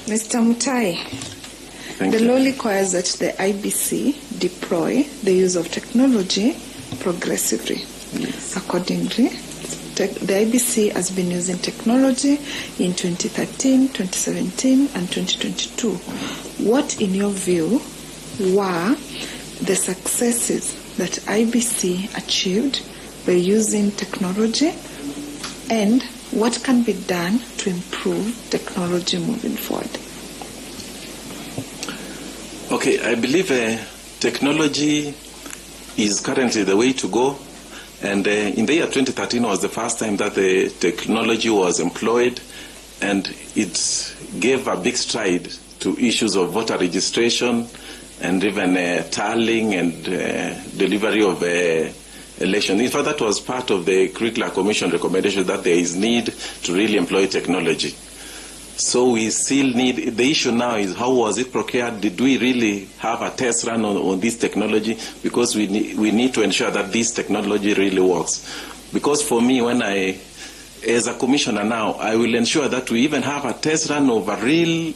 Mr. Mutai, the law requires that the IBC deploy the use of technology progressively. Yes. Accordingly, the IBC has been using technology in 2013, 2017, and 2022. What, in your view, were the successes that IBC achieved by using technology, and what can be done to improve technology moving forward? Okay, I believe technology is currently the way to go. And in the year 2013 was the first time that the technology was employed, and it gave a big stride to issues of voter registration and even tallying and delivery of election. In fact, that was part of the Curricular Commission recommendation that there is need to really employ technology. So we still need, the issue now is how was it procured? Did we really have a test run on this technology? Because we need to ensure that this technology really works. Because for me, when as a commissioner now, I will ensure that we even have a test run of a real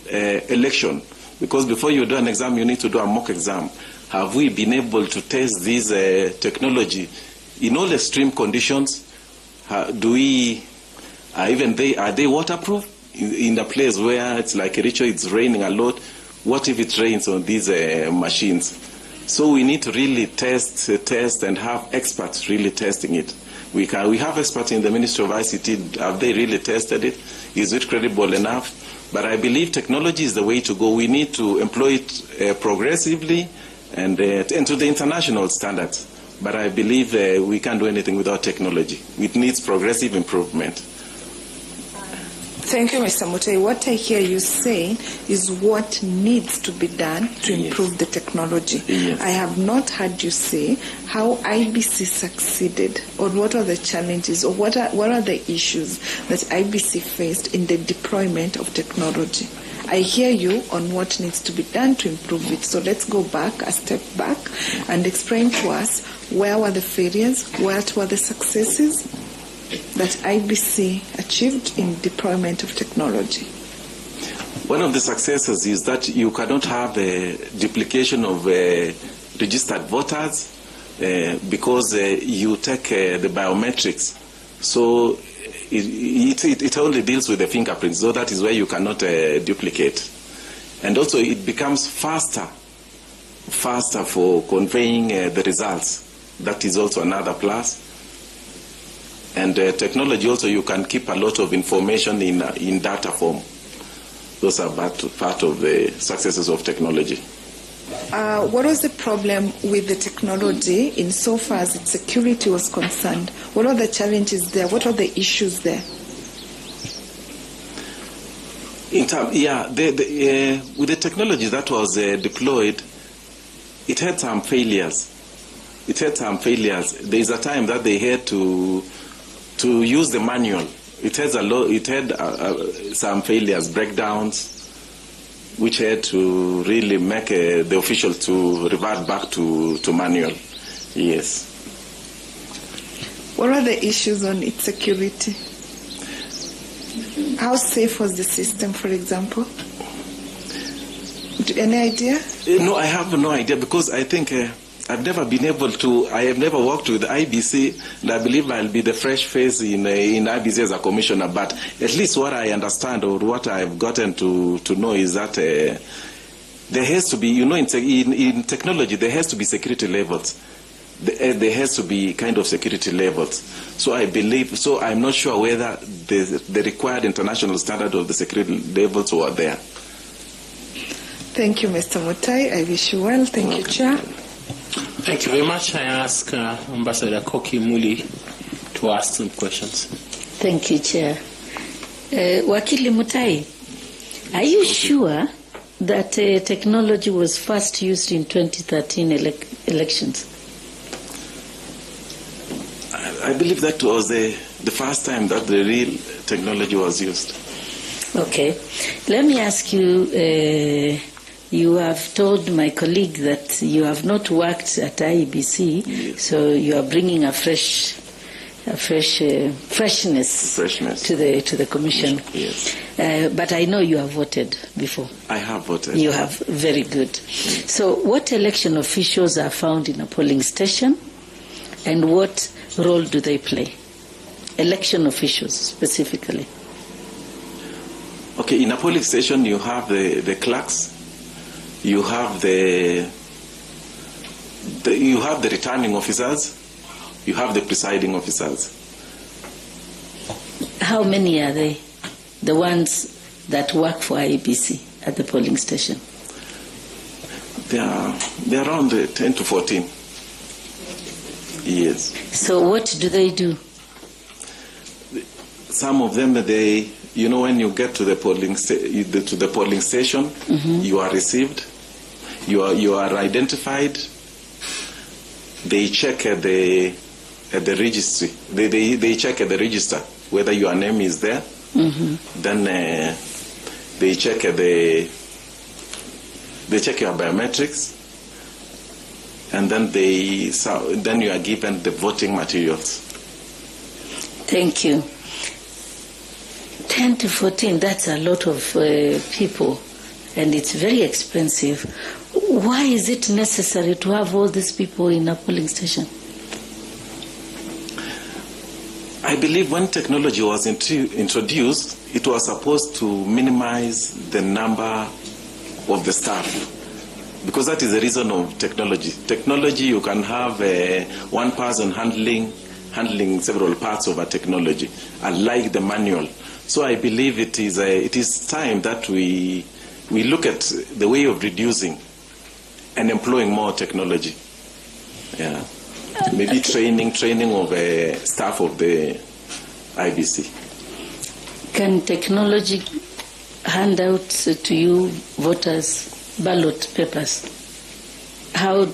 election. Because before you do an exam, you need to do a mock exam. Have we been able to test this technology in all extreme conditions? Are they waterproof? In a place where it's like a ritual, it's raining a lot, what if it rains on these machines? So we need to really test and have experts really testing it. We have experts in the Ministry of ICT. Have they really tested it? Is it credible enough? But I believe technology is the way to go. We need to employ it progressively and to the international standards. But I believe we can't do anything without technology. It needs progressive improvement. Thank you, Mr. Mutai. What I hear you saying is what needs to be done to improve the technology. Yes. I have not heard you say how IBC succeeded, or what are the challenges, or what are the issues that IBC faced in the deployment of technology. I hear you on what needs to be done to improve it. So let's go back, a step back, and explain to us where were the failures, what were the successes that IBC achieved in deployment of technology. One of the successes is that you cannot have a duplication of registered voters because you take the biometrics. So it only deals with the fingerprints, so that is where you cannot duplicate. And also it becomes faster for conveying the results. That is also another plus. And technology also, you can keep a lot of information in data form. Those are part of the successes of technology. What was the problem with the technology insofar as its security was concerned? What are the challenges there? What are the issues there? With the technology that was deployed, it had some failures. There is a time that they had to use the manual. It had some failures, breakdowns, which had to really make the official to revert back to manual. Yes. What are the issues on its security? How safe was the system, for example? Any idea? No, I have no idea, because I think I've never been able to, I have never worked with IBC, and I believe I'll be the fresh face in IBC as a commissioner, but at least what I understand or what I've gotten to know is that there has to be, in technology, there has to be security levels. There has to be kind of security levels. So I'm not sure whether the required international standard of the security levels were there. Thank you, Mr. Mutai. I wish you well. Thank you, Chair. Thank you very much. I ask Ambassador Koki Muli to ask some questions. Thank you, Chair. Wakili Mutai, are you sure that technology was first used in 2013 elections? I believe that was the first time that the real technology was used. Okay. Let me ask you, you have told my colleague that you have not worked at IBC, yes. So you are bringing a fresh freshness to the commission. Yes. But I know you have voted before. I have voted. You have, very good. So what election officials are found in a polling station, and what role do they play? Election officials specifically. Okay, in a polling station you have the clerks, you have the returning officers, you have the presiding officers. How many are they, the ones that work for IEBC at the polling station? They are around 10 to 14. Yes. So what do they do? Some of them, when you get to the polling station, mm-hmm. you are received, you are identified. They check at the registry. They check at the register whether your name is there. Mm-hmm. Then they check your biometrics, and then you are given the voting materials. Thank you. 10 to 14, that's a lot of people, and it's very expensive. Why is it necessary to have all these people in a polling station? I believe when technology was introduced, it was supposed to minimize the number of the staff, because that is the reason of technology. Technology, you can have one person handling several parts of a technology, unlike the manual. So I believe it is time that we look at the way of reducing and employing more technology. Yeah. Maybe training of staff of the IBC. Can technology hand out to you voters ballot papers? How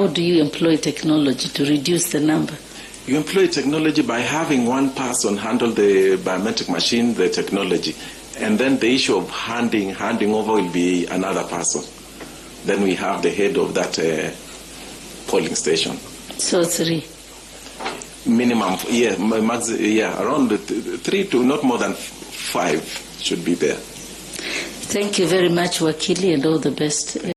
do you employ technology to reduce the number? You employ technology by having one person handle the biometric machine, the technology, and then the issue of handing over will be another person. Then we have the head of that polling station. So 3. Minimum, around 3 to not more than 5 should be there. Thank you very much, Wakili, and all the best.